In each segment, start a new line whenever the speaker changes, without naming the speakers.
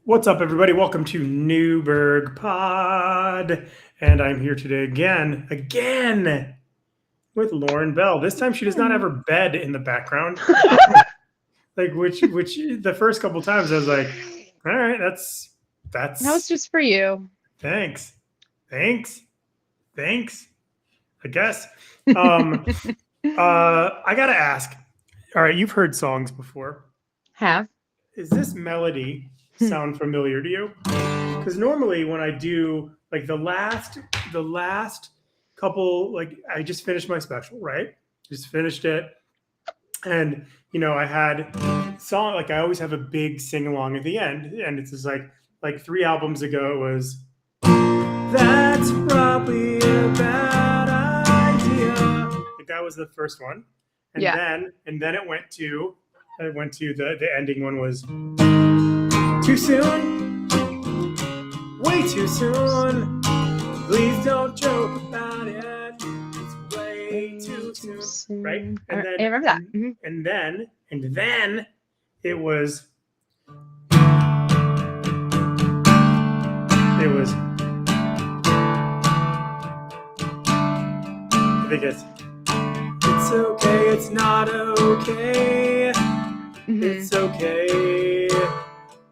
What's up, everybody? Welcome to Newberg Pod. And I'm here today again with Lauren Bell. This time she does not have her bed in the background. Like which the first couple times I was like, all right, that's
That was just for you.
thanks. Thanks. Thanks. I guess. I gotta ask. All right, you've heard songs before.
Have.
Is this melody sound familiar to you? Because normally when I do like the last couple, like I just finished my special, right? Just finished it, and I had song, like I always have a big sing along at the end, and it's just like 3 albums ago it was that's probably a bad idea. Like that was the first one, and
Yeah.
then it went to the ending one was too soon, way too soon. Please don't joke about it. It's way too soon, right? And
I
then
remember that.
and then it was I think it's okay, it's not okay. It's okay,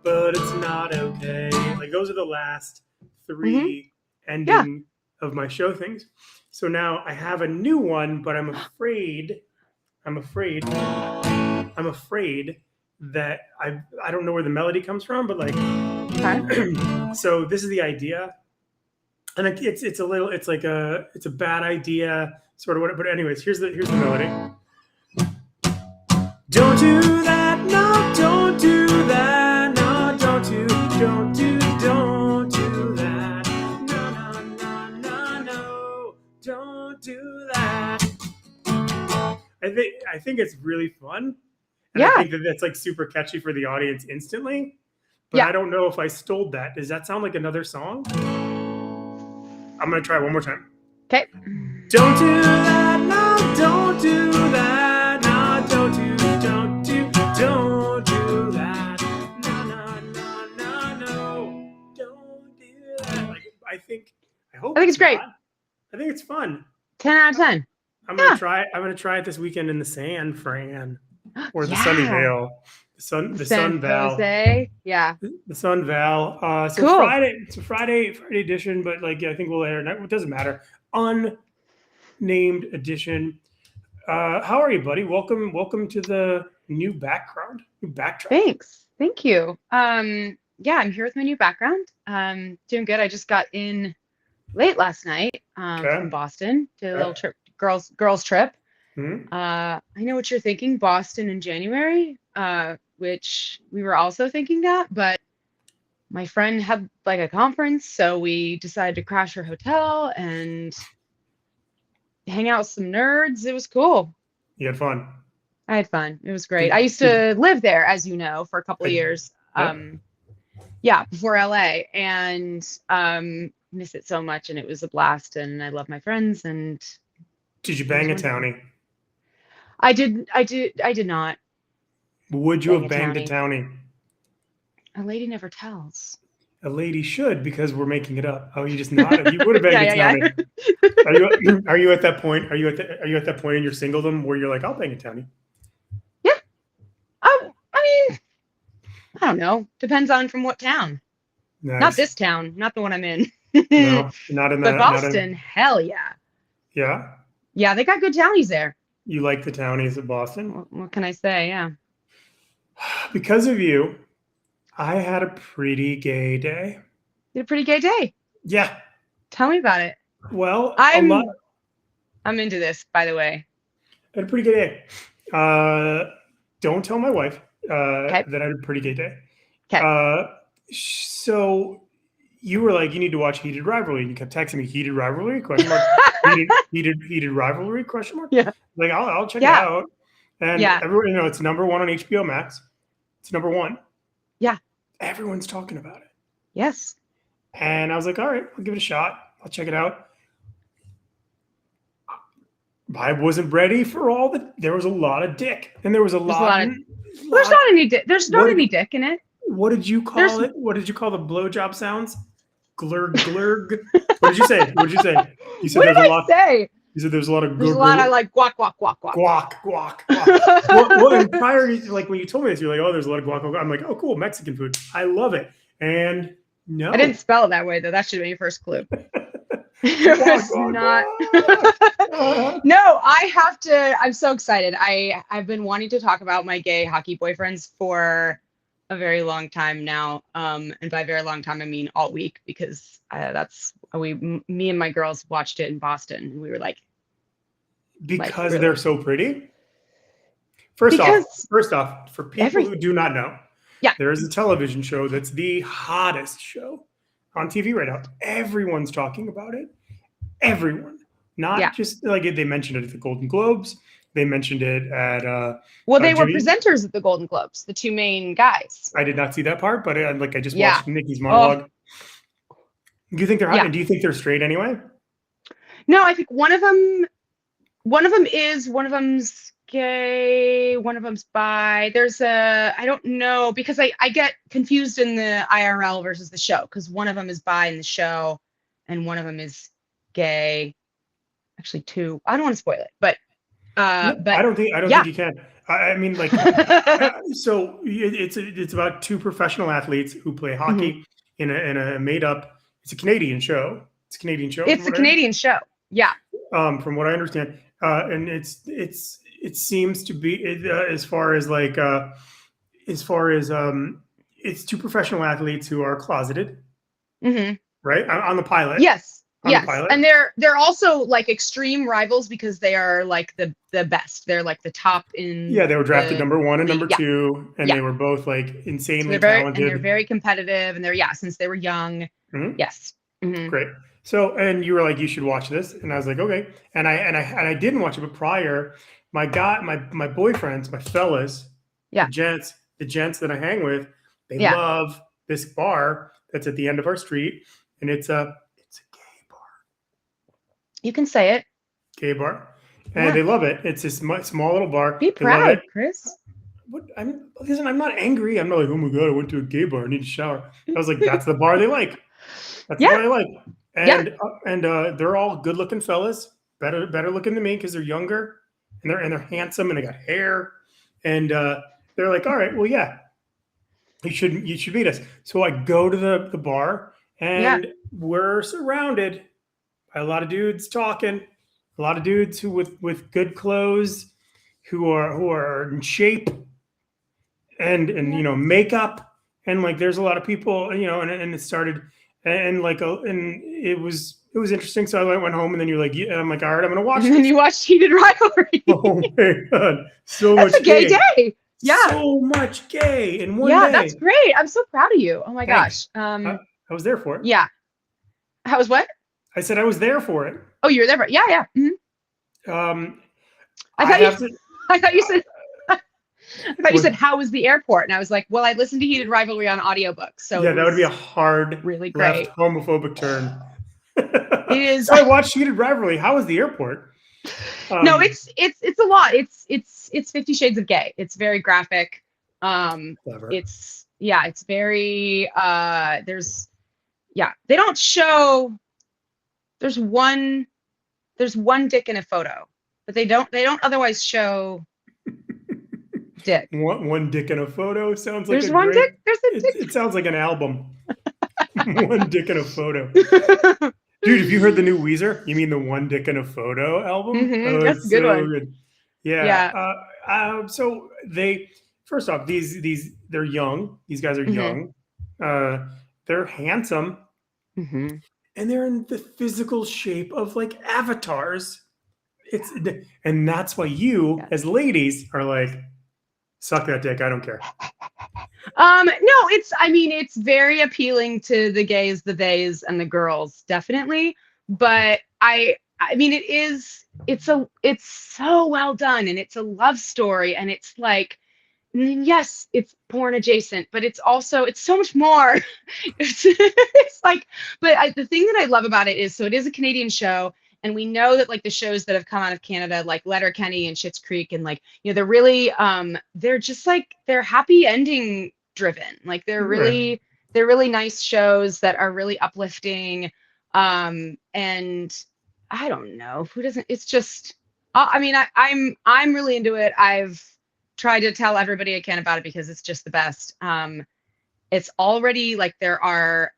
but it's not okay. Like those are the last 3 ending of my show things. So now I have a new one, but I'm afraid that I don't know where the melody comes from, but like so this is the idea. And it's a bad idea sort of what, but anyways, here's the melody. Don't do that, no, don't do that, no, don't do that, no, don't do that. I think it's really fun, and I think that that's like super catchy for the audience instantly. But I don't know if I stole that. Does that sound like another song? I'm gonna try one more time.
Okay.
Don't do that, no, don't do that, no, don't do that, no, don't do that. Like, I think
it's great.
I think it's fun.
10 out of 10.
I'm gonna try it this weekend in the San Fran or the Sunnyvale, the Sun Val.
Jose. Yeah.
The Sun Val. So
Cool.
Friday edition, but like I think we'll air. It doesn't matter. Unnamed edition. How are you, buddy? Welcome to the new backtrack.
Thanks. Thank you. Yeah, I'm here with my new background. Doing good. I just got in late last night from Boston. Did a little trip, girls trip. I know what you're thinking, Boston in January, which we were also thinking that, but my friend had like a conference, so we decided to crash her hotel and hang out with some nerds. It was cool.
You had fun.
I had fun. It was great. I used to live there, as you know, for a couple of years. Yeah, before LA, and miss it so much, and it was a blast, and I love my friends. And
did you bang a townie?
I did not.
Would you have banged a townie?
A lady never tells.
A lady should, because we're making it up. Oh, you just nodded. You would have banged a townie. Are you at that point? Are you at that point in your singledom where you're like, I'll bang a townie?
Yeah. I mean, I don't know. Depends on from what town. Nice. Not this town. Not the one I'm in.
No, not in that.
But Boston, hell yeah.
Yeah?
Yeah, they got good townies there.
You like the townies of Boston?
What can I say? Yeah.
Because of you, I had a pretty gay day.
You had a pretty gay day?
Yeah.
Tell me about it.
Well,
I'm into this, by the way.
I had a pretty gay day. Don't tell my wife that I had a pretty gay day.
Okay.
So you were like, you need to watch Heated Rivalry, and you kept texting me Heated Rivalry ? Heated Rivalry ?
Yeah.
Like I'll check it out. And everyone, it's number 1 on HBO Max. It's number 1.
Yeah.
Everyone's talking about it.
Yes.
And I was like, all right, I'll give it a shot. I'll check it out. I wasn't ready for there was a lot of dick. And there was a lot
there's not any dick in it.
What did you call it? What did you call the blowjob sounds? Glurg, glurg. What did you say? What did you say? You said
What
there's
did
a
I
lot.
say?
You said there's a lot of.
There's a lot of like guac, guac, guac, guac.
Guac, guac, guac. Well, and prior to, like, when you told me this, you're like, oh, there's a lot of guac, guac. I'm like, oh, cool, Mexican food. I love it. And no.
I didn't spell it that way, though. That should have been your first clue.
Guac,
It's
guac,
not.
guac.
No, I have to. I'm so excited. I've been wanting to talk about my gay hockey boyfriends for a very long time now. And by very long time, I mean all week, because me and my girls watched it in Boston, and we were like,
because
really?
They're so pretty. First off, for people who do not know, there is a television show that's the hottest show on TV right now. Everyone's talking about it. Everyone. Not just like they mentioned it at the Golden Globes. They mentioned it at
they were presenters at the Golden Globes, the two main guys.
I did not see that part, but I just watched Nikki's monologue. Do you think they're hot? And do you think they're straight anyway?
No, I think one of them is, one of them's gay, one of them's bi. I don't know, because I get confused in the IRL versus the show, because one of them is bi in the show and one of them is gay. Actually, two. I don't want to spoil it, but I don't think you can. I mean, like, so it's about two professional athletes who play hockey in a made up. It's a Canadian show. It's a Canadian show. It's a Canadian show. Yeah.
From what I understand, and it seems to be as far as it's two professional athletes who are closeted, right? On the pilot.
Yes. Yes, and they're also like extreme rivals, because they are like the best. They're like the top in. Yeah,
they were drafted number 1 and number 2, and they were both like insanely talented.
And they're very competitive, and since they were young. Yes.
Great. So, and you were like, you should watch this, and I was like, okay. And I didn't watch it, but prior, my boyfriends, my fellas, the gents that I hang with, they love this bar that's at the end of our street, and it's a
You can say it.
Gay bar. And they love it. It's this small little bar.
Be proud, Chris.
Listen, I'm not angry. I'm not like, oh my God, I went to a gay bar. I need to shower. I was like, that's the bar they like. That's the bar they like. And they're all good looking fellas, better looking than me, because they're younger and they're handsome and they got hair. And they're like, all right, well, you should meet us. So I go to the bar, and we're surrounded by a lot of dudes talking, a lot of dudes who with good clothes, who are in shape, and makeup, and like there's a lot of people, and it started, and it was interesting. So I went home, and then you're like, and I'm like, all right, I'm gonna watch.
And then you watched Heated Rivalry.
Oh my God,
That's a gay day. Yeah,
so much gay in one day.
Yeah, that's great. I'm so proud of you. Oh my gosh.
I was there for it.
Yeah. How was what?
I said I was there for it.
Oh, you were there for it. Yeah.
Mm-hmm.
I thought you said how was the airport, and I was like, well, I listened to Heated Rivalry on audiobooks, so
that would be a hard,
really great
left homophobic turn.
It is.
So I watched Heated Rivalry. How was the airport?
No, it's a lot. It's 50 Shades of Gay. It's very graphic.
Clever.
It's very they don't show. There's one dick in a photo, but they don't otherwise show dick.
One dick in a photo sounds like
there's one dick. There's a dick.
It sounds like an album. One dick in a photo. Dude, have you heard the new Weezer? You mean the One Dick in a Photo album?
Oh, that's a good one.
Good. Yeah. So first off, they're young. These guys are young. They're handsome. And they're in the physical shape of like avatars. And that's why you, as ladies, are like, suck that dick. I don't care.
No, it's very appealing to the gays, the theys, and the girls, definitely. But it's so well done, and it's a love story, and it's like, yes, it's porn adjacent, but it's so much more. It's like, but the thing that I love about it is, so it is a Canadian show, and we know that like the shows that have come out of Canada, like Letterkenny and Schitt's Creek, and like, they're really, they're just like, they're happy ending driven. Like they're
Right.
really nice shows that are really uplifting. And I don't know who doesn't. It's just, I mean, I'm really into it. I've tried to tell everybody I can about it because it's just the best. It's already like there are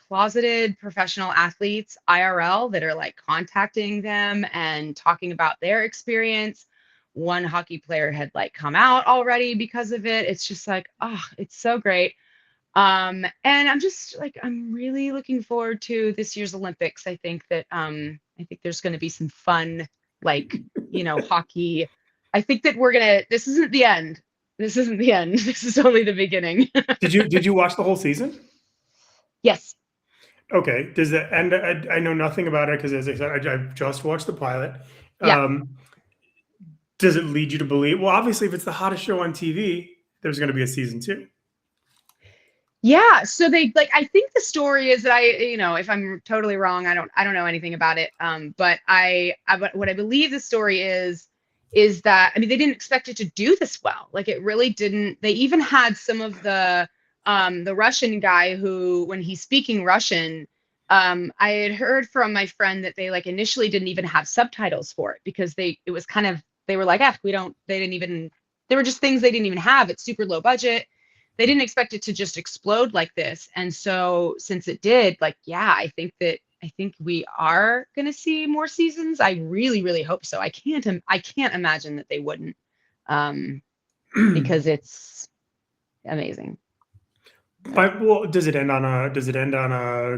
closeted professional athletes IRL that are like contacting them and talking about their experience. One hockey player had like come out already because of it. It's just like, oh, it's so great. And I'm just like, I'm really looking forward to this year's Olympics. I think that there's going to be some fun, like, hockey. I think that this isn't the end. This isn't the end. This is only the beginning.
Did you watch the whole season?
Yes.
Okay. Does it end? I know nothing about it because, as I said, I've just watched the pilot.
Yeah.
Does it lead you to believe? Well, obviously, if it's the hottest show on TV, there's going to be a season 2.
Yeah. So I think the story is that if I'm totally wrong, I don't know anything about it. But what I believe the story is that, I mean, they didn't expect it to do this well. Like it really didn't. They even had some of the Russian guy who, when he's speaking Russian, I had heard from my friend that they like initially didn't even have subtitles for it because they were like, they were just things they didn't even have. It's super low budget. They didn't expect it to just explode like this. And so since it did, like, yeah, I think we are going to see more seasons. I really, really hope so. I can't imagine that they wouldn't, because it's amazing.
Well, does it end on a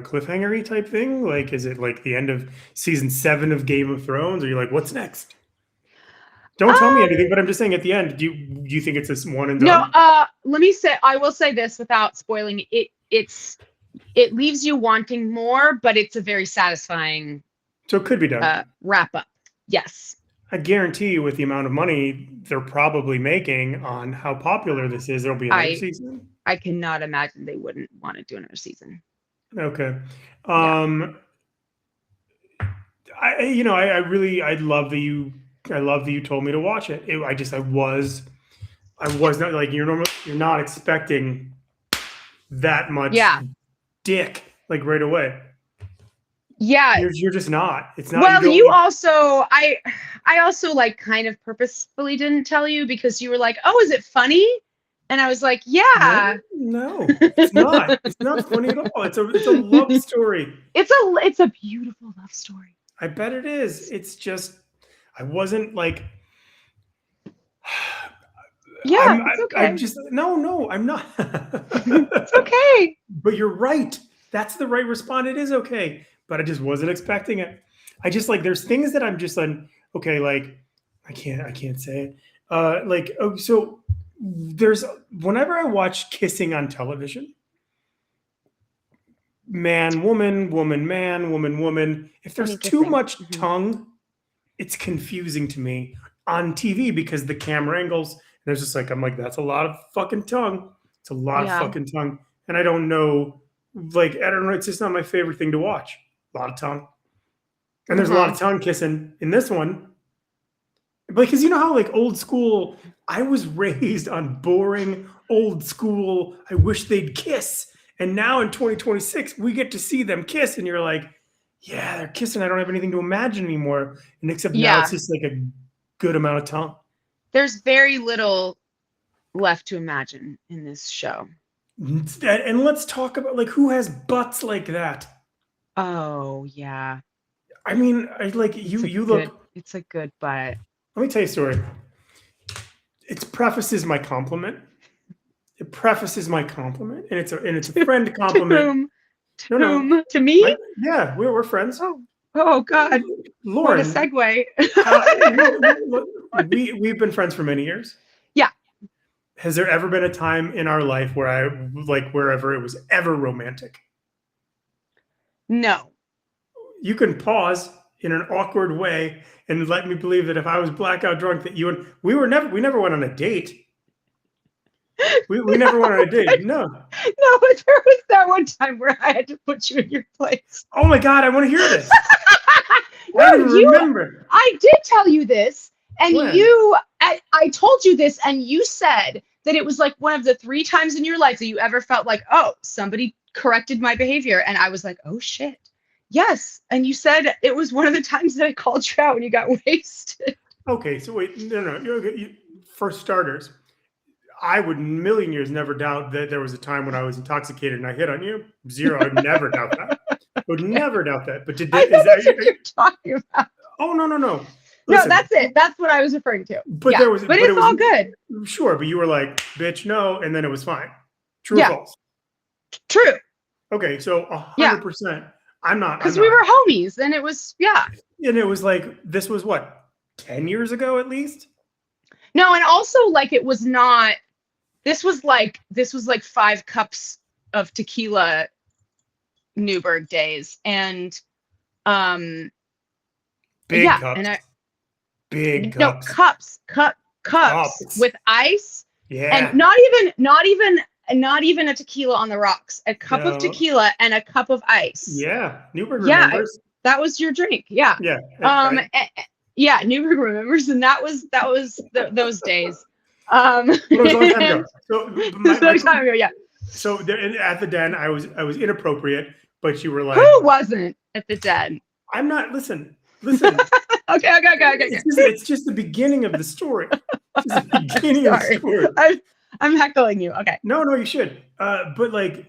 cliffhanger-y type thing? Like, is it like the end of season 7 of Game of Thrones? Or you're like, what's next? Don't tell me anything, but I'm just saying at the end, do you think it's this one and done?
No, I will say this without spoiling it. It leaves you wanting more, but it's a very satisfying.
So it could be done.
Wrap up. Yes.
I guarantee you, with the amount of money they're probably making on how popular this is, there'll be another season.
I cannot imagine they wouldn't want to do another season.
Okay. I love that you told me to watch it. I was not like you're not expecting that much dick like right away.
Yeah.
You're just not. It's not.
Well, I also like kind of purposefully didn't tell you because you were like, "Oh, is it funny?" And I was like, "Yeah."
No, it's not. It's not funny at all. It's a love story.
It's a beautiful love story.
I bet it is. It's just I wasn't like.
Yeah, it's okay.
I'm just no. I'm not.
It's okay.
But you're right. That's the right response. It is okay. But I just wasn't expecting it. I just like there's things that I'm just on. Okay, like I can't say it. So there's whenever I watch kissing on television, man, woman, woman, man, woman, woman. If there's too much tongue, it's confusing to me on TV because the camera angles. There's just like I'm like that's a lot of fucking tongue. It's a lot of fucking tongue, and I don't know. Like I don't know. It's just not my favorite thing to watch. A lot of tongue. And there's a lot of tongue kissing in this one. Because you know how like old school, I was raised on boring old school, I wish they'd kiss. And now in 2026, we get to see them kiss. And you're like, yeah, they're kissing. I don't have anything to imagine anymore. And except now it's just like a good amount of tongue.
There's very little left to imagine in this show.
And let's talk about like who has butts like that.
Oh yeah.
I mean, you look.
It's a good butt.
Let me tell you a story. It prefaces my compliment. And it's a friend compliment.
To me?
Yeah, we're friends.
Oh God,
Lauren.
What a segue.
We've been friends for many years.
Yeah.
Has there ever been a time in our life where wherever it was ever romantic?
No.
You can pause in an awkward way and let me believe that if I was blackout drunk that we never went on a date. We never went on a date. No.
No, but there was that one time where I had to put you in your place.
Oh my God, I want to hear this. I remember.
I did tell you this, and
when?
I told you this, and you said that it was like one of the 3 times in your life that you ever felt like, oh, somebody corrected my behavior. And I was like, oh shit. Yes. And you said it was one of the times that I called you out when you got wasted.
Okay, so wait, no. For starters, I would million years never doubt that there was a time when I was intoxicated and I hit on you. Zero. I'd never doubt that. I would never doubt that. But
I know that's what you're talking about.
Oh, no.
Listen, no, that's it. That's what I was referring to.
But
it's all good.
Sure, but you were like, bitch, no, and then it was fine. True or false?
True.
Okay, so 100%. I'm not.
Because we were homies, and it was,
And it was like, this was what, 10 years ago at least?
No, and also like it was not, this was like 5 cups of tequila Newberg days. And
big cups.
And
big
cups. No, cups with ice.
Yeah.
And not even a tequila on the rocks. A cup of tequila and a cup of ice.
Yeah. Newberg remembers.
That was your drink. Yeah.
Yeah.
Yeah, Newberg remembers, and that was those days.
It was a long time ago. So
long time ago, yeah.
So at the den, I was inappropriate, but you were like,
who wasn't at the den?
I'm not. Listen.
Okay.
It's just the beginning of the story. It's the beginning of the story.
I'm heckling you. Okay.
No, you should. But like,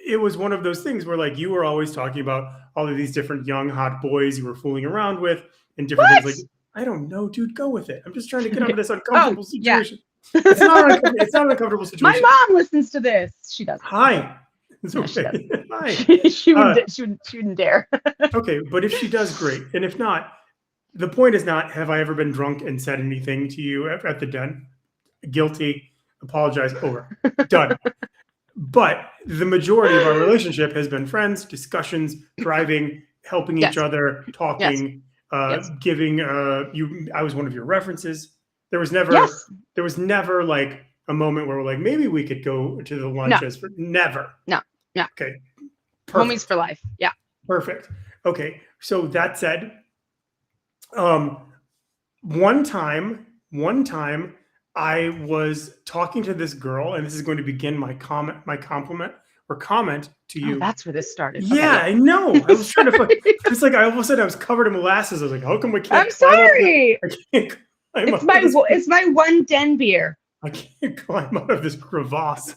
it was one of those things where like you were always talking about all of these different young hot boys you were fooling around with and different things. Like, I don't know, dude. Go with it. I'm just trying to get out of this uncomfortable situation. Yeah. It's not an uncomfortable situation.
My mom listens to this. She doesn't.
Hi. It's okay. Hi.
she wouldn't dare.
Okay, but if she does, great. And if not, the point is not, have I ever been drunk and said anything to you at the den? Guilty. Apologize. Over. Done. But the majority of our relationship has been friends, discussions, driving, helping each other, talking, giving you. I was one of your references. There was never like a moment where we're like, maybe we could go to the lunches. Never.
No.
Okay.
Perfect. Homies for life. Yeah.
Perfect. Okay. So that said, one time I was talking to this girl, and this is going to begin my compliment or comment to you.
Oh, that's where this started.
Yeah, okay. I know. I was trying to. It's like I almost said I was covered in molasses. I was like, how come we can't?
I'm sorry.
I can't climb
it's my one den beer.
I can't climb out of this crevasse.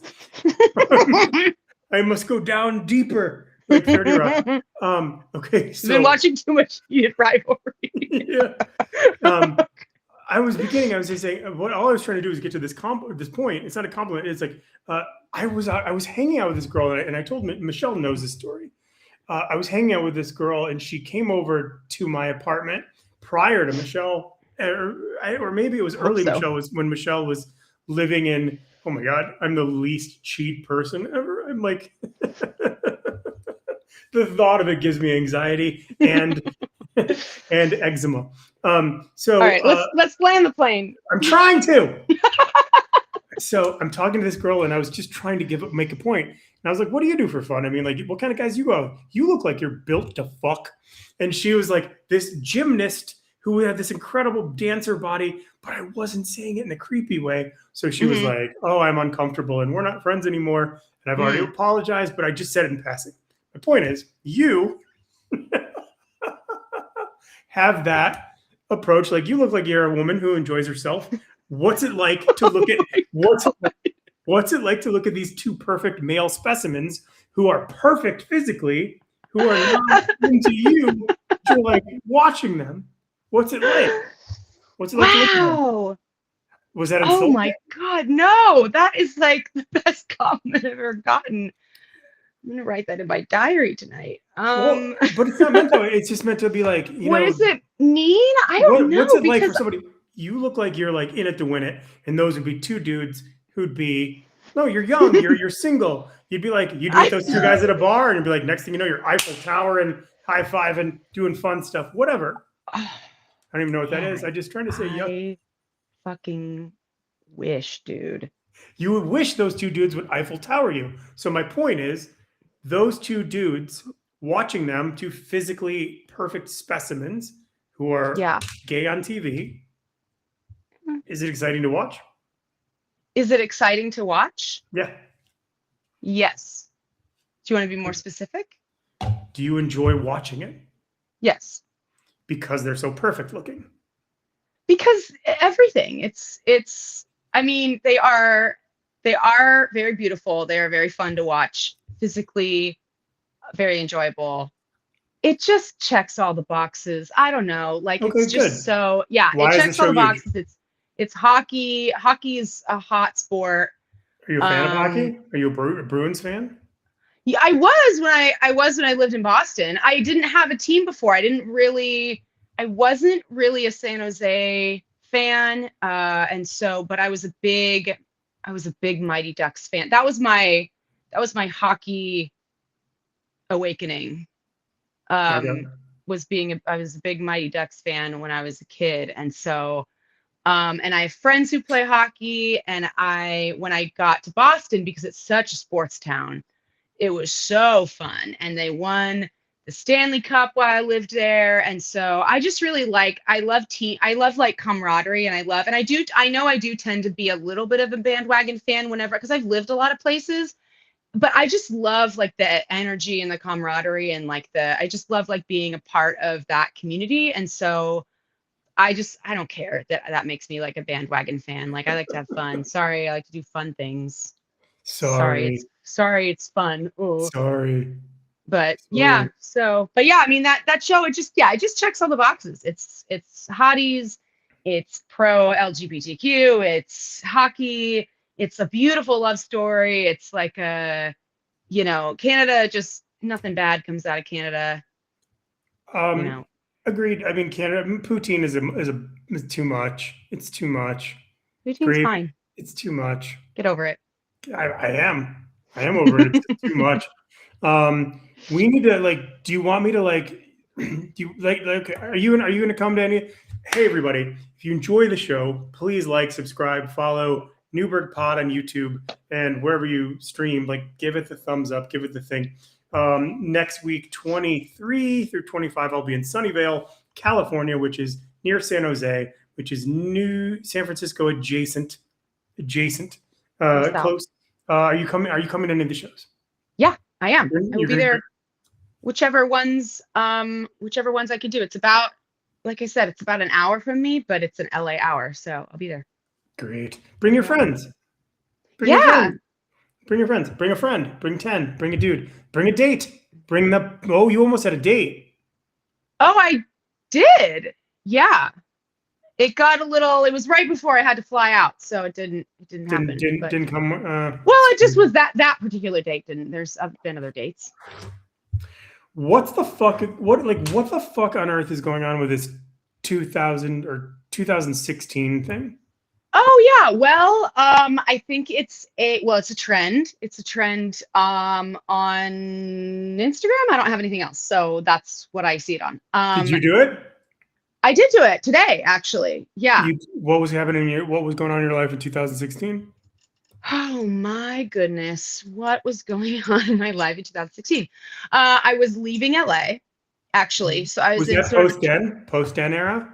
I must go down deeper. Like 30 Rock. Okay. So
you've been watching too much Heated Rivalry.
Yeah. I was just saying all I was trying to do is get to this point. It's not a compliment. It's like I was hanging out with this girl, and I told Michelle knows this story. I was hanging out with this girl, and she came over to my apartment prior to Michelle, or maybe it was early. Michelle was when Michelle was living in. Oh my God, I'm the least cheat person ever. I'm like, the thought of it gives me anxiety and eczema. So
all right, let's land the plane.
I'm trying to. So I'm talking to this girl, and I was just trying to make a point. And I was like, "What do you do for fun? I mean, like, what kind of guys you go out? You look like you're built to fuck." And she was like, "This gymnast who had this incredible dancer body," but I wasn't saying it in a creepy way. So she was like, "Oh, I'm uncomfortable, and we're not friends anymore. And I've already apologized, but I just said it in passing." My point is, you have that approach. Like, you look like you're a woman who enjoys herself. What's it like to look at what's it like to look at these two perfect male specimens who are perfect physically, who are not into you? You're like watching them. What's it like? What's it like to look at them? Was that insulting?
Oh my God, no! That is like the best compliment I've ever gotten. I'm gonna write that in my diary tonight.
Well, but it's not meant to. It's just meant to be like,
what does it mean? I don't know.
What's it like for somebody? You look like you're like in it to win it, and those would be two dudes who'd be. No, you're young. You're single. You'd be like, you'd meet those two guys at a bar, and you'd be like, next thing you know, you're Eiffel Tower and high fiving, doing fun stuff, whatever. I don't even know what that is. I'm just trying to say,
I fucking wish, dude.
You would wish those two dudes would Eiffel Tower you. So my point is, those two dudes, watching them, two physically perfect specimens who are gay on TV, is it exciting to watch?
Is it exciting to watch?
Yeah.
Yes. Do you want to be more specific?
Do you enjoy watching it?
Yes.
Because they're so perfect looking.
Because everything. I mean, they are very beautiful. They are very fun to watch. Physically very enjoyable. It just checks all the boxes. I don't know. Like
Okay,
it's
good.
just so yeah,
Why
it
is the
checks all
show
the
huge?
boxes. It's hockey. Hockey is a hot sport.
Are you a fan of hockey? Are you a Bruins fan?
Yeah, I was when I lived in Boston. I didn't have a team before. I wasn't really a San Jose fan. And so, but I was a big Mighty Ducks fan. That was my hockey awakening.
Okay.
I was a big Mighty Ducks fan when I was a kid. And so, and I have friends who play hockey. And when I got to Boston, because it's such a sports town, it was so fun. And they won the Stanley Cup while I lived there. And so I just really I love like camaraderie, and I know I do tend to be a little bit of a bandwagon fan whenever, because I've lived a lot of places, but I just love like the energy and the camaraderie, and I just love like being a part of that community. And so I don't care that makes me like a bandwagon fan. Like I like to have fun. Sorry, I like to do fun things.
Sorry.
Sorry, it's fun. Ooh.
Sorry.
But yeah,
Sorry.
but yeah, I mean that show, it just checks all the boxes. It's hotties, it's pro LGBTQ, it's hockey, it's a beautiful love story. It's like Canada, just nothing bad comes out of Canada, you
Um,
know.
Agreed. I mean, Canada poutine is too much. It's too much.
Poutine's
Gravy,
fine.
it's too much.
Get over it.
I am. I am over it. It's too much. We need to like. Do you want me to like? Do you like? Okay, are you going to come to any? Hey, everybody! If you enjoy the show, please like, subscribe, follow Newberg Pod on YouTube and wherever you stream. Like, give it the thumbs up, give it the thing. Next week, 23 through 25, I'll be in Sunnyvale, California, which is near San Jose, which is New San Francisco adjacent. Close. Are you coming to any of the shows?
Yeah, I am. I will be there.
Be-
Whichever ones I can do. It's about, like I said, it's about an hour from me, but it's an LA hour, so I'll be there.
Great. Bring your friends. Bring your friends. Bring a friend. Bring 10. Bring a dude. Bring a date. You almost had a date.
Oh, I did. Yeah. It was right before I had to fly out, so it didn't happen.
Didn't come.
Well, it just was that particular date didn't. There's been other dates.
What the fuck on earth is going on with this 2000 or 2016 thing?
Oh yeah, well, I think it's a trend. It's a trend on Instagram. I don't have anything else, so that's what I see it on.
Did you do it?
I did do it today, actually. Yeah.
What was happening? What was going on in your life in 2016?
Oh my goodness, what was going on in my life in 2016? I was leaving LA, actually. So I was in
post den era.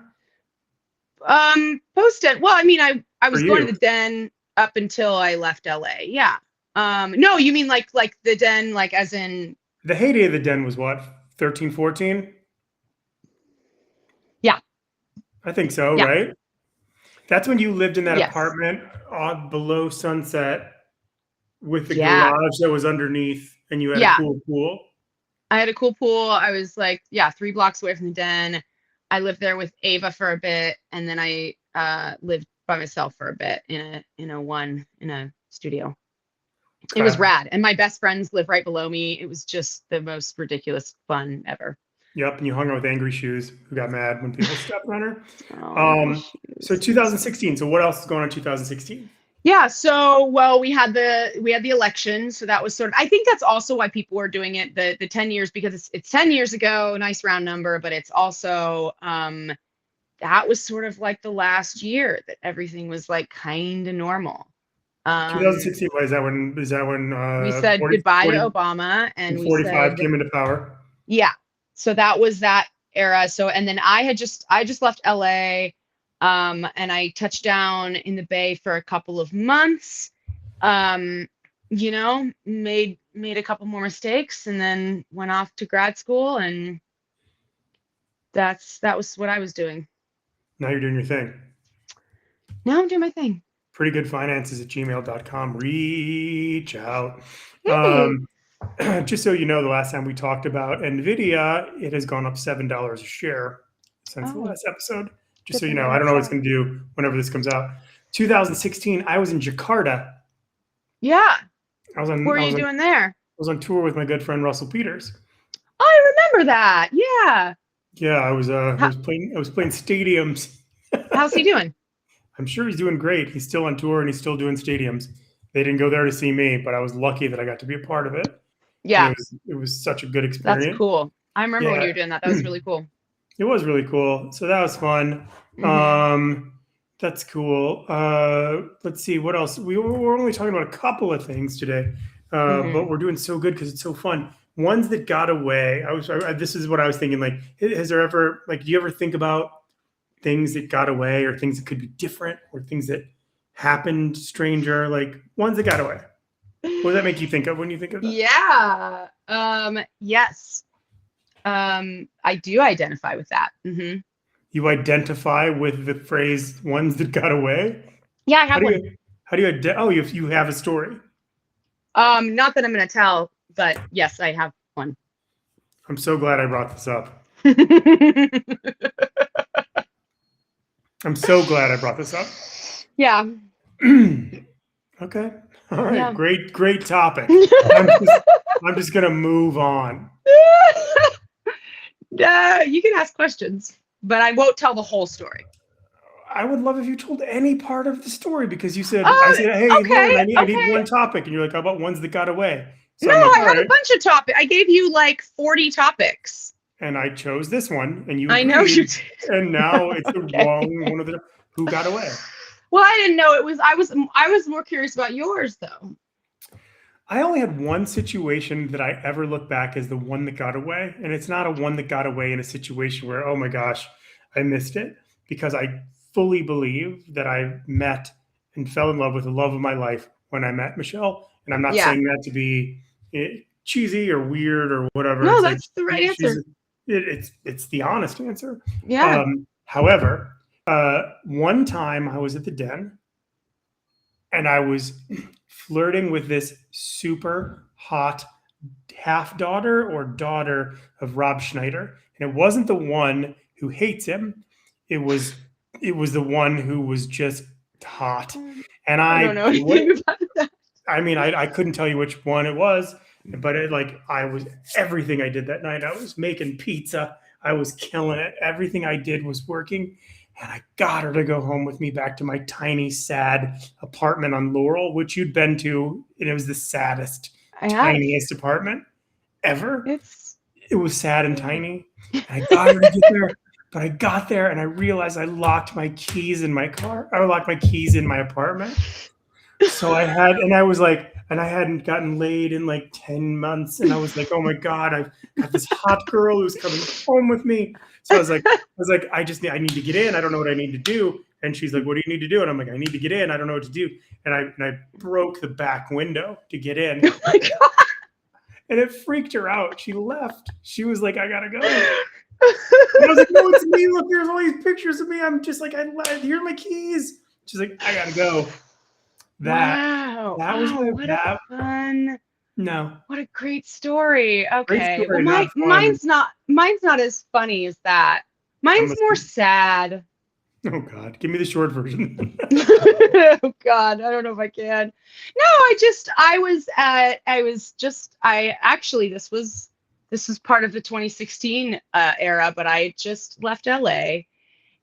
Post den. Well, I mean, I was going to the den up until I left LA. Yeah. No, you mean like the den, like as in
the heyday of the den was what, 13, 14?
Yeah.
I think so, yeah. Right? That's when you lived in that apartment below Sunset with the garage that was underneath, and you had a cool pool.
I had a cool pool. I was 3 blocks away from the den. I lived there with Ava for a bit, and then I lived by myself for a bit in a studio. Okay. It was rad, and my best friends live right below me. It was just the most ridiculous fun ever.
Yep, and you hung out with Angry Shoes, who got mad when people stepped on her. So 2016. So what else is going on in 2016?
Yeah, so we had the election, so that was sort of, I think that's also why people were doing it, the 10 years, because it's 10 years ago, nice round number, but it's also that was sort of like the last year that everything was like kind of normal.
2016, is that when
we said goodbye to Obama, and
45 came into power?
Yeah. So that was that era. So, and then I just left LA. And I touched down in the Bay for a couple of months. You know, made a couple more mistakes, and then went off to grad school, and that was what I was doing.
Now you're doing your thing.
Now I'm doing my thing.
Prettygoodfinances@gmail.com. Reach out.
Hey.
Just so you know, the last time we talked about NVIDIA, it has gone up $7 a share since the last episode. Just so you know, I don't know what it's going to do whenever this comes out. 2016, I was in Jakarta.
Yeah.
What
were you doing there?
I was on tour with my good friend Russell Peters.
Oh, I remember that. Yeah.
Yeah, I was playing stadiums.
How's he doing?
I'm sure he's doing great. He's still on tour and he's still doing stadiums. They didn't go there to see me, but I was lucky that I got to be a part of it.
Yeah.
It was such a good experience.
That's cool. I remember when you were doing that. That was really cool.
It was really cool. So that was fun. That's cool. Let's see what else. We're only talking about a couple of things today, but we're doing so good because it's so fun. Ones that got away. This is what I was thinking. Like, has there ever, like, do you ever think about things that got away, or things that could be different, or things that happened stranger, like ones that got away? What does that make you think of when you think of that?
Yeah. Yes. I do identify with that.
You identify with the phrase "ones that got away"?
Yeah, I have one.
How do you? Oh, you have a story.
Not that I'm going to tell, but yes, I have one.
I'm so glad I brought this up. I'm so glad I brought this up.
Yeah.
Okay. All right. Yeah. Great topic. I'm just gonna move on.
You can ask questions, but I won't tell the whole story.
I would love if you told any part of the story, because you said, I said, hey, okay, Lauren, I need one topic. And you're like, how about ones that got away?
So no, like, I had a bunch of topics. I gave you like 40 topics.
And I chose this one, and you
agreed, I know you did.
And now it's the wrong one of the who got away.
Well, I didn't know it was. I was more curious about yours, though.
I only had one situation that I ever look back as the one that got away, and it's not a one that got away in a situation where, oh my gosh, I missed it, because I fully believe that I met and fell in love with the love of my life when I met Michelle. And I'm not saying that to be cheesy or weird or whatever.
No, that's the right answer.
It's the honest answer.
Yeah.
However, one time I was at the Den, and I was flirting with this super hot half daughter or daughter of Rob Schneider, and it wasn't the one who hates him. It was the one who was just hot. And I don't know anything about that. I mean, I couldn't tell you which one it was, but everything I did that night. I was making pizza. I was killing it. Everything I did was working. And I got her to go home with me back to my tiny, sad apartment on Laurel, which you'd been to. And it was the saddest, tiniest apartment ever. It was sad and tiny. And I got her to get there. But I got there and I realized I locked my keys in my car. I locked my keys in my apartment. So I hadn't gotten laid in like 10 months. And I was like, oh my God, I've got this hot girl who's coming home with me. So I was like, I need to get in. I don't know what I need to do. And she's like, what do you need to do? And I'm like, I need to get in. I don't know what to do. And I broke the back window to get in. Oh my God. And it freaked her out. She left. She was like, I gotta go. And I was like, no, it's me. Look, there's all these pictures of me. I'm just like, here are my keys. She's like, I gotta go. That was
fun.
No.
What a great story. Okay. Great story, well, mine's not as funny as that. Mine's more sad.
Oh God, give me the short version.
Oh God, I don't know if I can. No, this was part of the 2016 era, but I just left LA,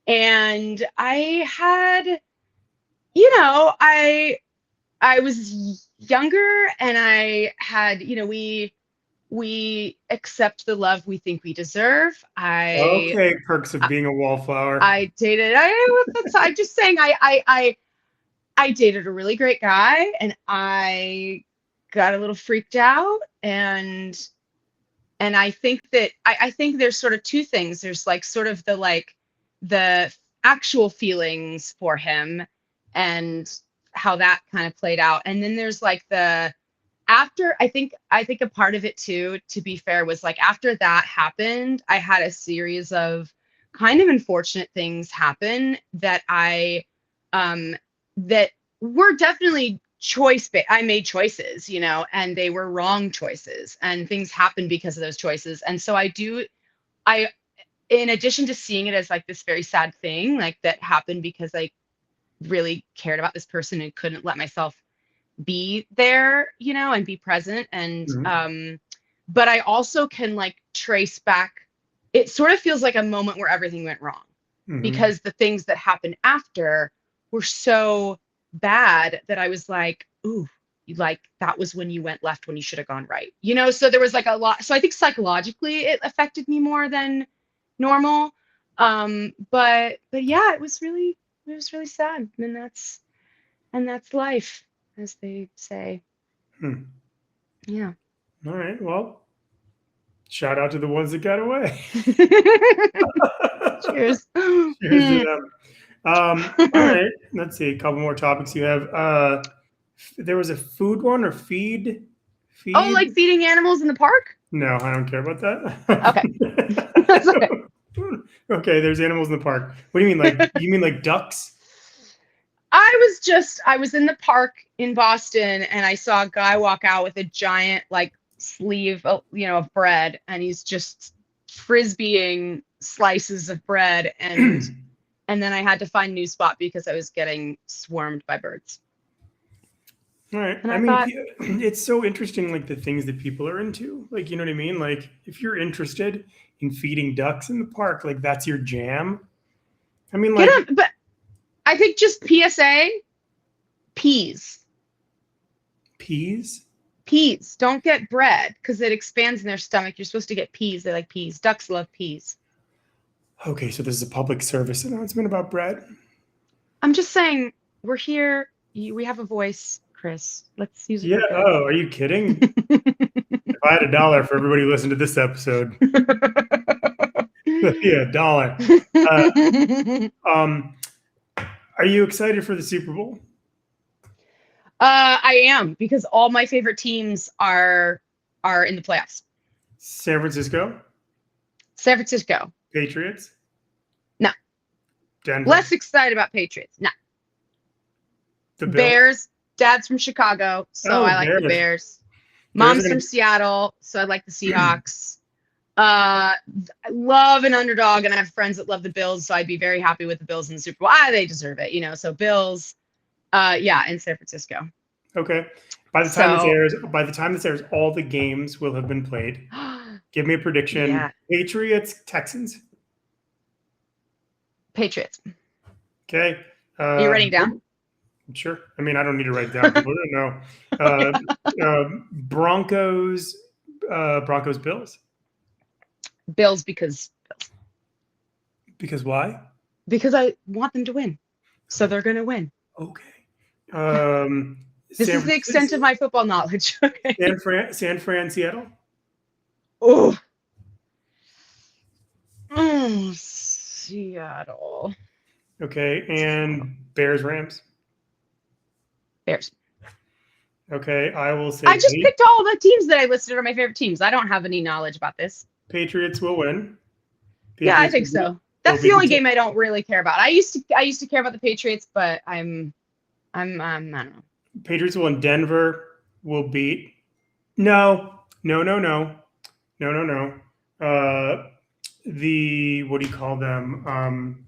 and I had, I was younger, and I had, we accept the love we think we deserve.
Okay, perks of being a wallflower.
I'm just saying, I dated a really great guy, and I got a little freaked out, and I think that I think there's sort of two things. There's like sort of the actual feelings for him and how that kind of played out. And then there's like after I think a part of it too, to be fair, was like after that happened, I had a series of kind of unfortunate things happen that that were definitely I made choices, and they were wrong choices, and things happened because of those choices. And so in addition to seeing it as like this very sad thing, like that happened because I really cared about this person and couldn't let myself be there, and be present. And but I also can like trace back, it sort of feels like a moment where everything went wrong because the things that happened after were so bad that I was like, ooh, like that was when you went left when you should have gone right. So there was like a lot. So I think psychologically it affected me more than normal. But yeah, it was really sad. And that's life, as they say. Yeah.
All right. Well, shout out to the ones that got away.
Cheers.
Cheers to them. All right. Let's see. A couple more topics you have. There was a food one or feed.
Oh, like feeding animals in the park?
No, I don't care about that.
Okay. That's okay.
Okay, there's animals in the park. What do you mean? Like you mean like ducks?
I was in the park in Boston and I saw a guy walk out with a giant like sleeve of bread, and he's just frisbeeing slices of bread, and then I had to find a new spot because I was getting swarmed by birds.
All right. I mean, it's so interesting, like the things that people are into. Like, you know what I mean? Like, if you're interested in feeding ducks in the park, like that's your jam. I mean, like,
but I think just PSA, peas.
Peas?
Peas. Don't get bread because it expands in their stomach. You're supposed to get peas. They like peas. Ducks love peas.
Okay, so this is a public service announcement about bread.
I'm just saying, we're here. We have a voice, Chris. Let's use it.
Yeah. Oh, are you kidding? If I had $1 for everybody who listened to this episode. Yeah, $1. Are you excited for the Super Bowl?
I am, because all my favorite teams are in the playoffs.
San Francisco? Patriots?
No.
Denver?
Less excited about Patriots. No.
The
Bears. Dad's from Chicago, so I like the Bears. Mom's from Seattle, so I like the Seahawks. I love an underdog, and I have friends that love the Bills, so I'd be very happy with the Bills in the Super Bowl. they deserve it, so Bills, in San Francisco.
Okay. By the time this airs, all the games will have been played. Give me a prediction. Yeah. Patriots, Texans.
Patriots.
Okay.
Are you writing down?
Sure. I mean, I don't need to write it down. People don't know. Broncos, Bills.
Bills because Bills.
Because why?
Because I want them to win. So they're going to win.
Okay.
This is the extent of my football knowledge. Okay.
San Fran, Seattle.
Oh. Seattle.
Okay. And Bears, Rams.
Bears.
Okay. I will say.
I just picked all the teams that I listed are my favorite teams. I don't have any knowledge about this.
Patriots will win.
Yeah, I think so. That's the only game I don't really care about. I used to care about the Patriots, but I don't know.
Patriots will win. Denver will beat. No. What do you call them?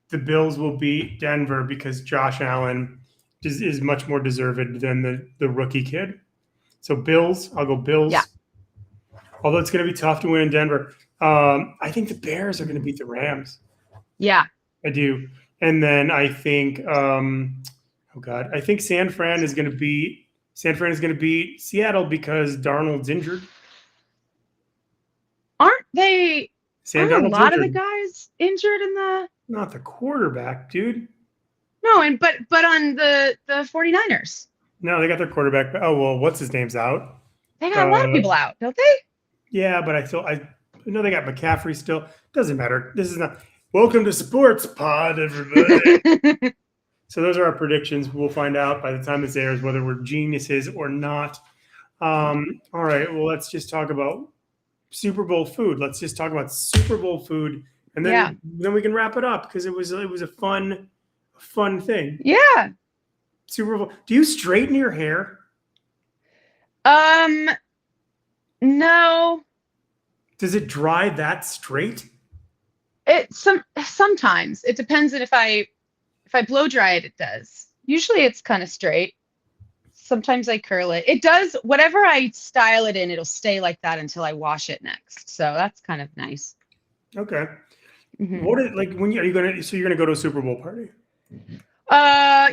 The Bills will beat Denver because Josh Allen is much more deserved than the rookie kid. So Bills, I'll go Bills.
Yeah.
Although it's going to be tough to win in Denver. I think the Bears are going to beat the Rams.
Yeah.
I do. And then I think, I think San Fran is going to beat Seattle because Darnold's injured.
Aren't they? Aren't a lot of the guys injured in the?
Not the quarterback, dude.
No, but on the 49ers.
No, they got their quarterback. Oh, well, what's his name's out?
They got a lot of people out, don't they?
Yeah, but I know they got McCaffrey still. Doesn't matter. This is not. Welcome to Sports Pod, everybody. So those are our predictions. We'll find out by the time this airs whether we're geniuses or not. All right. Well, let's just talk about Super Bowl food. Let's just talk about Super Bowl food, and then we can wrap it up because it was a fun thing.
Yeah.
Super Bowl. Do you straighten your hair?
No.
Does it dry that straight?
Sometimes it depends on if I blow dry it, it does. Usually it's kind of straight. Sometimes I curl it. It does, whatever I style it in, it'll stay like that until I wash it next. So that's kind of nice.
Okay. Mm-hmm. What is, like, when are you gonna? So you're gonna go to a Super Bowl party?
Yeah.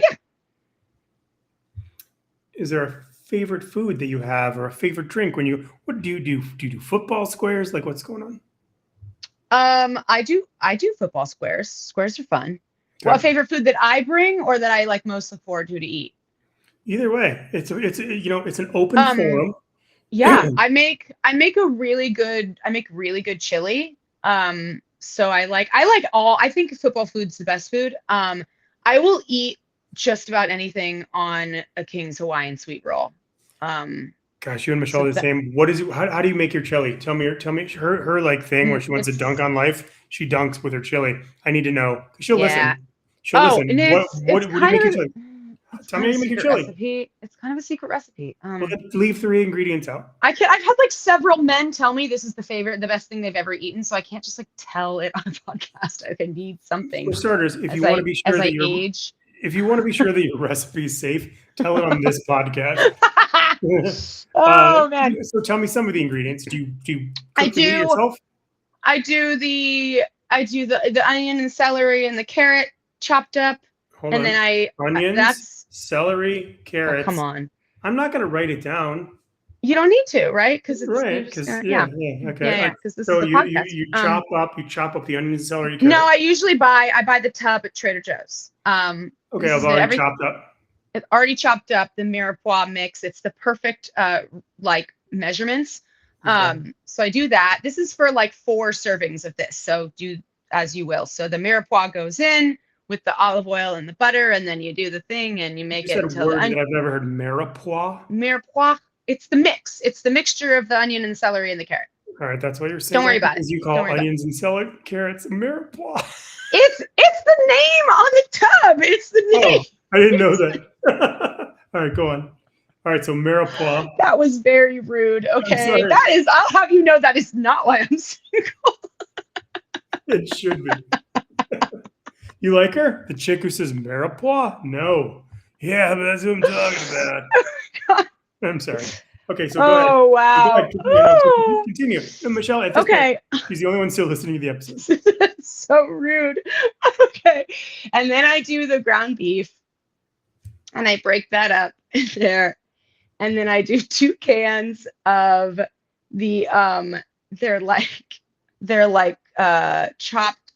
Is there a favorite food that you have, or a favorite drink? What do you do? Do you do football squares? Like, what's going on?
I do football squares. Squares are fun. Okay. Well, a favorite food that I bring or that I like most look forward to eat? Either way, it's
an open forum.
Yeah, I make really good chili. So I think football food's the best food. I will eat just about anything on a King's Hawaiian sweet roll.
Gosh, you and Michelle are the same. What is it? How do you make your chili? Tell me her like thing where she wants to dunk on life. She dunks with her chili. I need to know. She'll listen. She'll listen.
And what do you make your chili?
Tell me how you make your chili.
Recipe. It's kind of a secret recipe.
Well, leave 3 ingredients out.
I've had like several men tell me this is the best thing they've ever eaten, so I can't just like tell it on a podcast. I need something.
For starters, if you want to be sure that your recipe is safe, tell it on this podcast.
Man!
So tell me some of the ingredients. Do you cook the meat yourself?
I do the onion and celery and the carrot chopped up. Onions,
celery, carrots.
Oh, come on.
I'm not going to write it down.
You don't need to, right? Because it's
right. Because okay.
Yeah. Because this is a podcast.
You chop up the onions and celery.
No, I usually buy the tub at Trader Joe's.
Okay, I've already chopped up.
It's already chopped up, the mirepoix mix. It's the perfect like measurements. Okay. So I do that. This is for like 4 servings of this. So do as you will. So the mirepoix goes in with the olive oil and the butter, and then you do the thing and you make it until
I've never heard mirepoix.
Mirepoix. It's the mix. It's the mixture of the onion and celery and the carrot.
All right, that's what you're saying.
Don't worry about it.
Because you call onions and celery, carrots, mirepoix.
It's the name on the tub. It's the name.
Oh, I didn't know that. All right, go on. All right, so mirepoix.
That was very rude. Okay, I'll have you know that is not why I'm single.
It should be. You like her? The chick who says mirepoix? No. Yeah, but that's what I'm talking about.
God.
I'm sorry. Okay, so go ahead.
Oh, wow.
Continue. Michelle, at this point, she's the only one still listening to the episode.
So rude. Okay. And then I do the ground beef and I break that up in there. And then I do 2 cans of the they're like chopped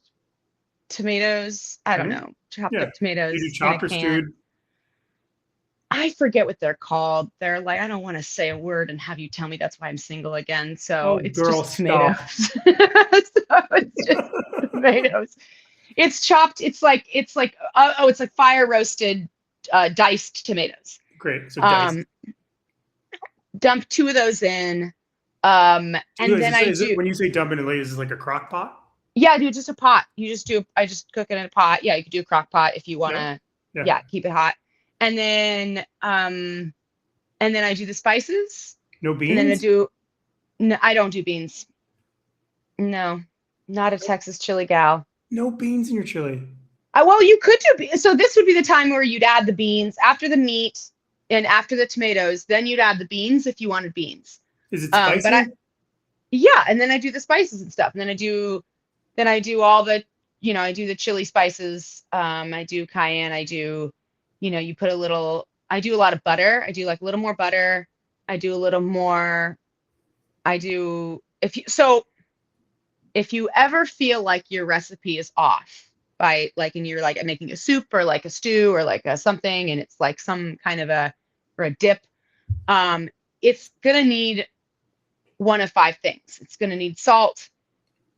tomatoes. I don't know. Chopped up tomatoes.
You do chopped or stewed?
I forget what they're called. They're like, I don't want to say a word and have you tell me that's why I'm single again. So it's just tomatoes. So it's just tomatoes. It's chopped. It's like fire roasted, diced tomatoes.
Great. So diced.
Dump 2 of those in. And then
when you say dump it in, is it like a crock pot?
Yeah, dude, just a pot. I just cook it in a pot. Yeah, you could do a crock pot if you want to. Keep it hot. And then I do the spices.
No beans?
And then I don't do beans. No, not a Texas chili gal.
No beans in your chili.
Well, you could do beans. So this would be the time where you'd add the beans after the meat and after the tomatoes. Then you'd add the beans if you wanted beans.
Is it spicy?
And then I do the spices and stuff. And then I do all the, I do the chili spices. I do cayenne. I do. You put I do a lot of butter. I do like a little more butter. I do a little more. If you ever feel like your recipe is off by like, and you're like making a soup or like a stew or like a something, and it's like some kind of a dip, it's going to need one of 5 things. It's going to need salt.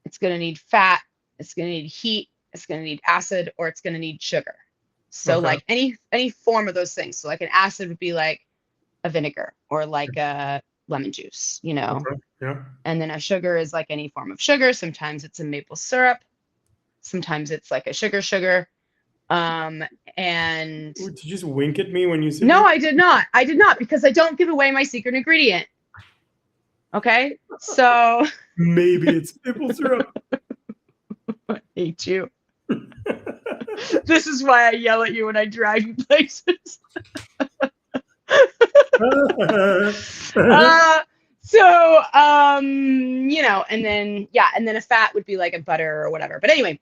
It's going to need fat. It's going to need heat, it's going to need acid, or it's going to need sugar. So
Okay.
like any form of those things. So like an acid would be like a vinegar or like a lemon juice, you know.
Okay. Yeah.
And then a sugar is like any form of sugar. Sometimes it's a maple syrup. Sometimes it's like a sugar. And
Did you just wink at me when you said
no,
that?
I did not. I did not, because I don't give away my secret ingredient. Okay. So
Maybe it's maple syrup.
I hate you. This is why I yell at you when I drive you places. You know, and then a fat would be like a butter or whatever. But anyway,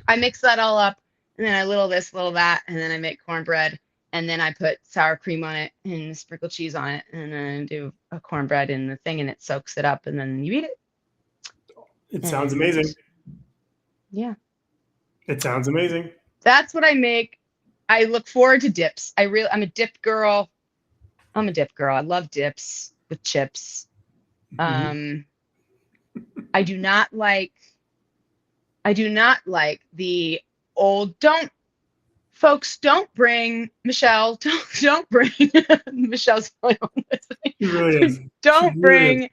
I mix that all up, and then I little this, little that, and then I make cornbread, and then I put sour cream on it and sprinkle cheese on it, and then I do a cornbread in the thing, and it soaks it up, and then you eat it.
It sounds amazing.
Yeah.
It sounds amazing.
That's what I make. I look forward to dips. I'm a dip girl. I love dips with chips. I do not like the old, don't bring Michelle, don't bring Michelle's going on this thing.
It really is.
Don't bring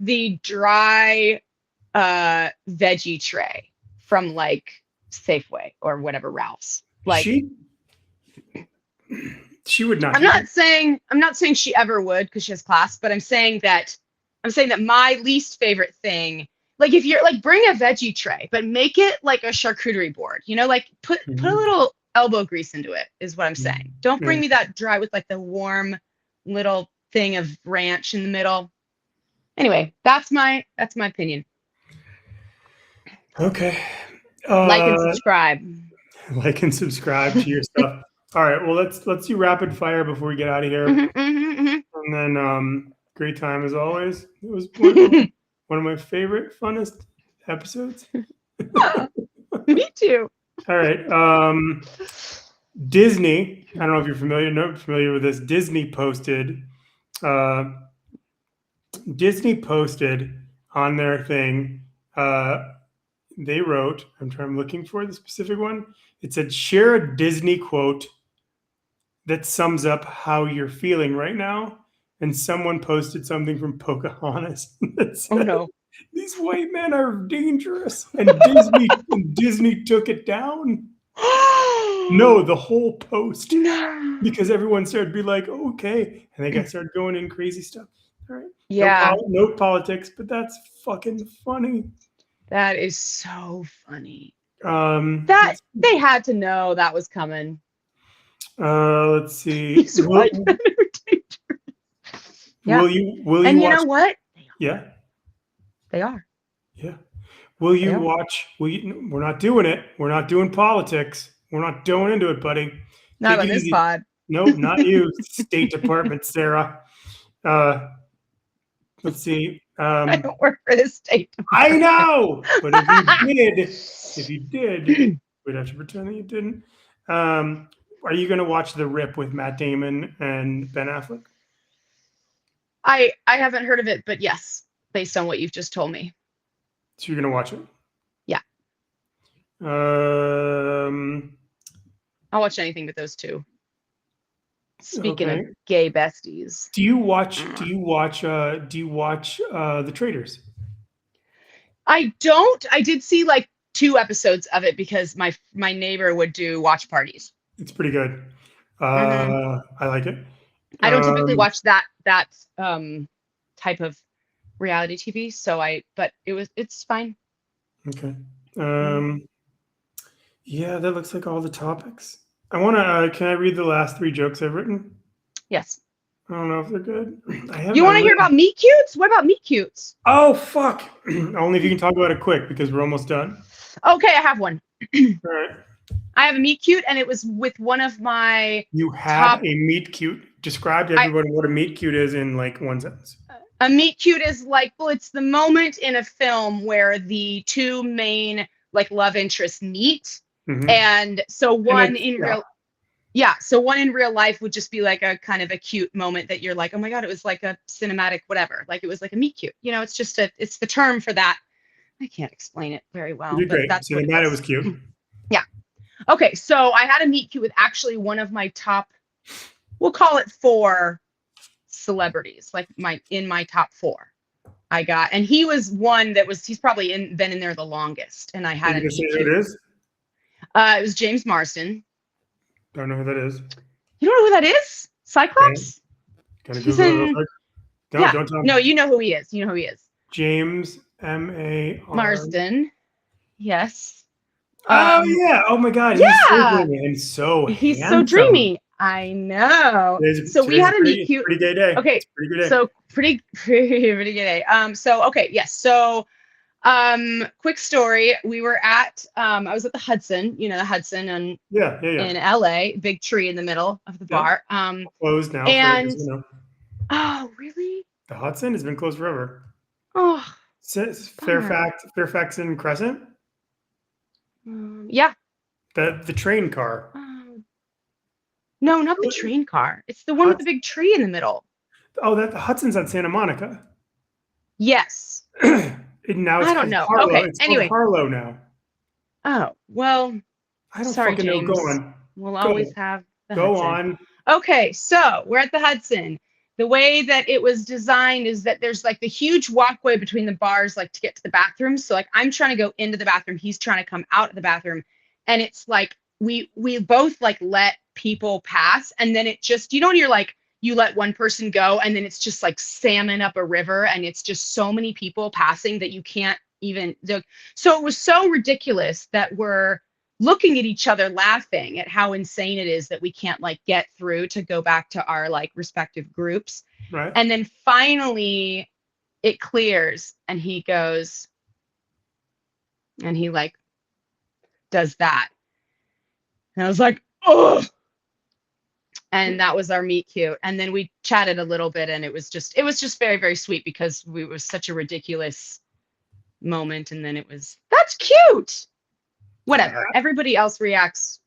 the dry veggie tray from like Safeway or whatever, Ralph's. Like
she would not.
I'm not saying she ever would, because she has class, but I'm saying that my least favorite thing, like if you're like, bring a veggie tray, but make it like a charcuterie board, you know, like put a little elbow grease into it, is what I'm saying. Don't bring me that dry with like the warm little thing of ranch in the middle. Anyway, that's my opinion.
Okay.
Like and subscribe.
Like and subscribe to your stuff. All right. Well, let's do rapid fire before we get out of here. And then great time as always. It was one of my favorite, funnest episodes.
Me too.
All right. Disney. I don't know if you're familiar with this. Disney posted on their thing. They wrote, I'm looking for the specific one. It said, share a Disney quote that sums up how you're feeling right now. And someone posted something from Pocahontas that said,
oh no,
these white men are dangerous. And Disney took it down. No, the whole post.
No.
Because everyone started to be like, oh, okay. And they started going in crazy stuff. All right.
Yeah.
No politics, but that's fucking funny.
That is so funny.
That
they had to know that was coming.
Let's see.
These white men are dangerous. Yeah. Will you
and
you know what?
Yeah.
They are.
Yeah. Will you watch? We're not doing it. We're not doing politics. We're not going into it, buddy.
Not on this pod.
No, not you. State Department, Sarah. Let's see.
I don't work for the State Department.
I know, but if you did, we'd have to pretend that you didn't. Are you going to watch The Rip with Matt Damon and Ben Affleck?
I haven't heard of it, but yes, based on what you've just told me.
So you're going to watch it?
Yeah. I'll watch anything but those two. Speaking of gay besties,
do you watch The Traitors?
I don't. I did see like 2 episodes of it because my neighbor would do watch parties.
It's pretty good. I like it.
I don't typically watch that type of reality TV, but it's fine.
Okay. Yeah, that looks like all the topics. I want to. Can I read the last 3 jokes I've written?
Yes.
I don't know if they're good.
You want to hear about meet cutes? What about meet cutes?
Oh fuck! Only if you can talk about it quick because we're almost done.
Okay, I have one.
All right.
I have a meet cute, and it was with one of my.
You had a meet cute. Describe to everybody what a meet cute is in like 1 sentence.
A meet cute is like, well, it's the moment in a film where the 2 main like love interests meet. Mm-hmm. And so one in real life would just be like a kind of a cute moment that you're like, oh my God, it was like a cinematic whatever. Like it was like a meet cute. You know, it's just it's the term for that. I can't explain it very well.
You're great. So it was cute.
Okay, so I had a meet cute with actually one of my top, we'll call it 4 celebrities, like in my top 4. I got, and he was one that he's probably been in there the longest, and I
Are
had
you
a
gonna say
meet
who
cute.
it is?
It was James Marsden.
Don't know who that is.
You don't know who that is?
Okay.
Cyclops?
Gonna
He's
Google it real
in,
quick.
yeah.
Don't tell me.
No, you know who he is. You know who he is.
James M-A-R.
Marsden. Yes.
Oh yeah. Oh my God. He's so
Yeah.
dreamy and so
He's so
handsome.
dreamy. I know. So we
Today's
had
a
a meet cute.
pretty gay day.
Okay.
It's a pretty good day.
So pretty good day. So okay, yes. So quick story. We were at I was at the Hudson, the Hudson and
Yeah.
in LA, big tree in the middle of the bar.
Closed now for,
And oh, really?
the Hudson has been closed forever.
Oh, bummer.
Fairfax and Crescent.
Yeah.
The train car.
No, not the train car. It's the one with the big tree in the middle.
Oh, the Hudson's on Santa Monica.
Yes.
Now it's
I don't
called
know.
Harlow.
Okay.
It's
Anyway.
called Harlow now.
Oh, well,
I don't
sorry,
fucking know.
James.
Go on.
We'll always have the
Go
Hudson.
on.
Okay, so we're at the Hudson. The way that it was designed is that there's like the huge walkway between the bars, like to get to the bathroom. So like I'm trying to go into the bathroom, he's trying to come out of the bathroom, and it's like we both like let people pass, and then it just when you're like you let one person go, and then it's just like salmon up a river, and it's just so many people passing that you can't even. So it was so ridiculous that we're looking at each other laughing at how insane it is that we can't like get through to go back to our like respective groups.
Right.
And then finally it clears and he goes and he like does that. And I was like, oh. And that was our meet cute. And then we chatted a little bit and it was just very, very sweet because it was such a ridiculous moment. And then that's cute. Whatever. Everybody else reacts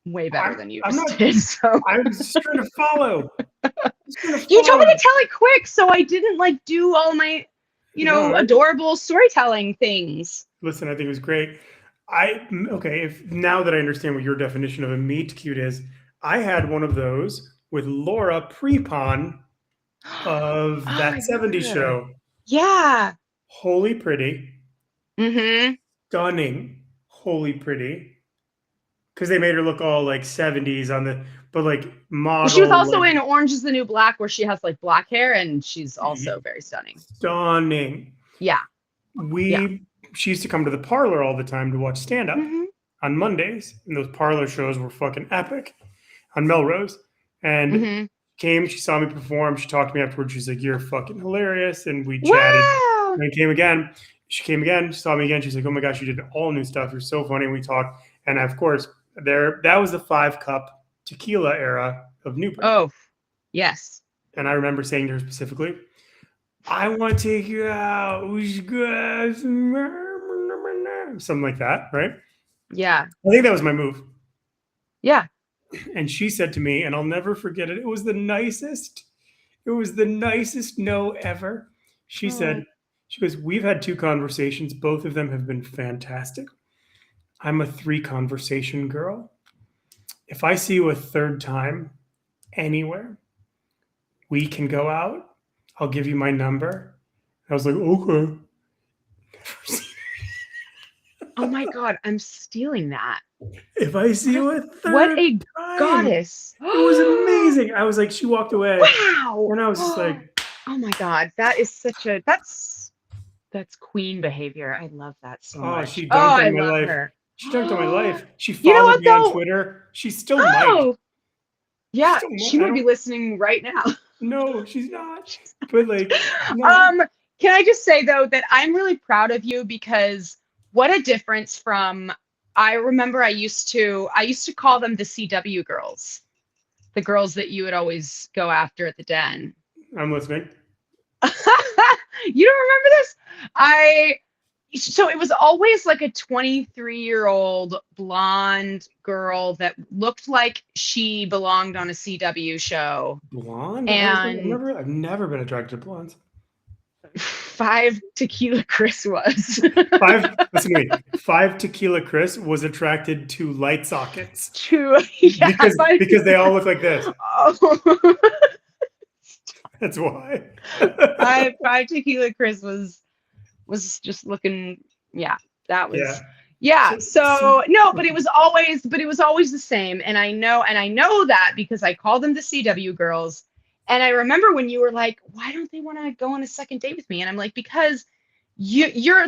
way better than you did. So
I was just trying to follow.
You told me to tell it quick, so I didn't like do all my, adorable storytelling things.
Listen, I think it was great. If now that I understand what your definition of a meet cute is, I had one of those with Laura Prepon of that 70s show.
Yeah.
Holy pretty.
Mm-hmm.
Stunning. Holy pretty. Because they made her look all like 70s but like model.
Well, she was also in Orange is the New Black, where she has like black hair, and she's also very stunning.
Stunning.
Yeah.
She used to come to the parlor all the time to watch stand-up on Mondays, and those parlor shows were fucking epic on Melrose. And she saw me perform, she talked to me afterwards, she's like, "You're fucking hilarious," and we chatted.
Wow.
And she came again, she saw me again, she's like, "Oh my gosh, you did all new stuff, you're so funny." And we talked, and of course that was the 5-cup tequila era of Newberg.
Oh, yes.
And I remember saying to her specifically, "I want to take you out. We should go something like that," right?
Yeah.
I think that was my move.
Yeah.
And she said to me, and I'll never forget it, it was the nicest no ever. She said, she goes, "We've had 2 conversations. Both of them have been fantastic. I'm a 3 conversation girl. If I see you a 3rd time anywhere, we can go out. I'll give you my number." I was like, "Okay."
Oh my God, I'm stealing that.
If I see you a 3rd
what a
time.
Goddess.
It was amazing. I was like, she walked away.
Wow.
And I was just like,
oh my God, that is that's queen behavior. I love that so much.
She dunked on my life.
Her.
She dunked on my life. She followed me on Twitter. She still might.
Yeah, she might be listening right now.
No, she's not. But like,
no. Can I just say though that I'm really proud of you, because what a difference from, I remember I used to call them the CW girls, the girls that you would always go after at the den.
I'm listening.
You don't remember this? So it was always like a 23-year-old blonde girl that looked like she belonged on a CW show.
Blonde?
And
I've never been attracted to blondes.
5 Tequila Chris was.
Listen to me. 5 Tequila Chris was attracted to light sockets.
Yeah,
because they all look like this.
Oh.
That's why.
5 Tequila Chris was just looking. Yeah, that was. Yeah. So no, but it was always the same. And I know that because I called them the CW girls. And I remember when you were like, why don't they want to go on a second date with me? And I'm like, because your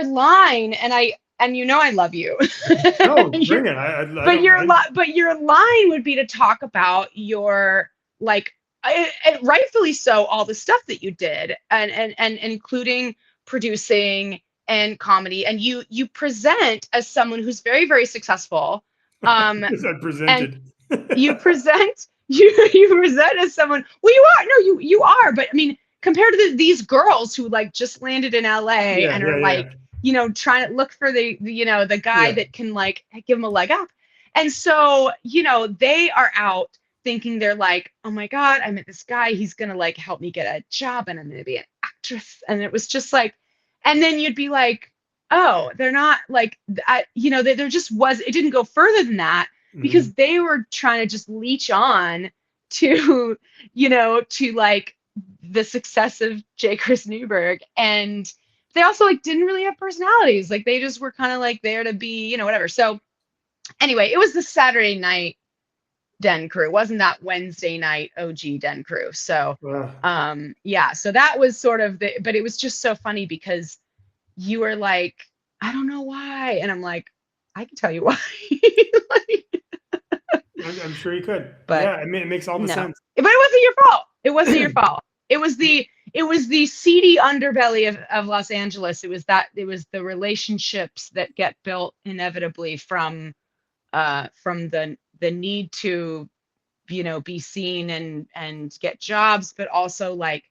line, and I love you.
No, bring it.
But your line would be to talk about your, like, and rightfully so, all the stuff that you did, and including producing and comedy, and you present as someone who's very, very successful.
Because I presented.
And you present as someone. Well, you are. No, you are. But I mean, compared to these girls who like just landed in LA and are like, trying to look for the guy that can like give them a leg up. And so, they are out thinking, they're like, oh my God, I met this guy. He's going to like help me get a job and I'm going to be an actress. And it was just like, and then you'd be like, oh, they're not like, there just was, it didn't go further than that because they were trying to just leech on to, to like the success of J. Chris Newberg. And they also like didn't really have personalities. Like they just were kind of like there to be, whatever. So anyway, it was the Saturday night Den crew. It wasn't that Wednesday night OG Den crew. So so that was sort of but it was just so funny because you were like, I don't know why. And I'm like, I can tell you why.
I'm sure you could.
But
yeah, I mean, it makes all the sense.
But it wasn't your fault. It wasn't your fault. It was the seedy underbelly of Los Angeles. It was the relationships that get built inevitably from the need to, be seen and get jobs, but also like,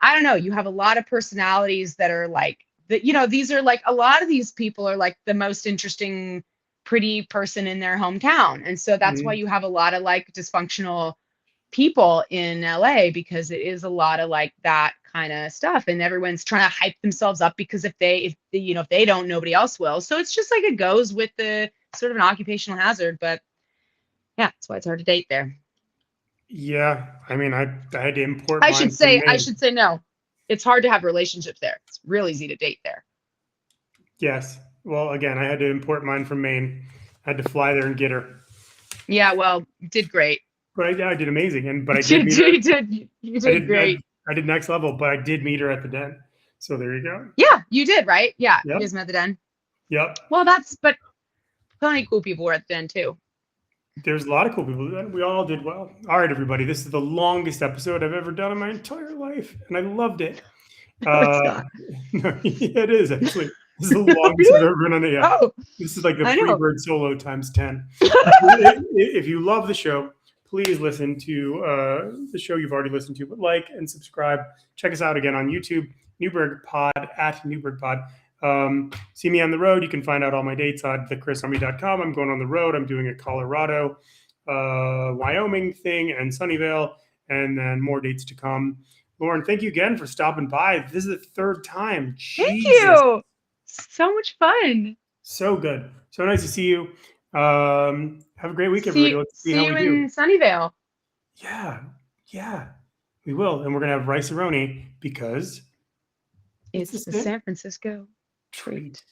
I don't know, you have a lot of personalities that are like that, these are like, a lot of these people are like the most interesting, pretty person in their hometown. And so that's why you have a lot of like dysfunctional people in LA, because it is a lot of like that kind of stuff, and everyone's trying to hype themselves up because if they don't, nobody else will. So it's just like it goes with the sort of an occupational hazard. But yeah, that's why it's hard to date there.
Yeah, I mean, I had to import.
I should say no. It's hard to have relationships there. It's real easy to date there.
Yes. Well, again, I had to import mine from Maine. I had to fly there and get her.
Yeah, well, you did great.
But I did amazing, but I did meet her.
You did great.
I did next level, but I did meet her at the Den. So there you go.
Yeah, you did, right? Yeah,
yep.
You guys met at the Den.
Yep.
Well, but plenty of cool people were at the Den too.
There's a lot of cool people. We all did well. All right, everybody. This is the longest episode I've ever done in my entire life, and I loved it.
No, it's not.
No, it is actually. This is the longest I've ever been on it. Yeah.
Oh,
this is like the Freebird solo times 10. If you love the show, please listen to the show you've already listened to, but like and subscribe. Check us out again on YouTube, Newberg Pod, at Newberg Pod. See me on the road. You can find out all my dates on thechrisarmy.com. I'm going on the road. I'm doing a Colorado, Wyoming thing and Sunnyvale, and then more dates to come. Lauren, thank you again for stopping by. This is the third time.
Thank you. So much fun.
So good. So nice to see you. Have a great week, everybody. Let's see how we do.
See you in Sunnyvale.
Yeah, we will. And we're going to have rice-a-roni because
it's the San Francisco treat.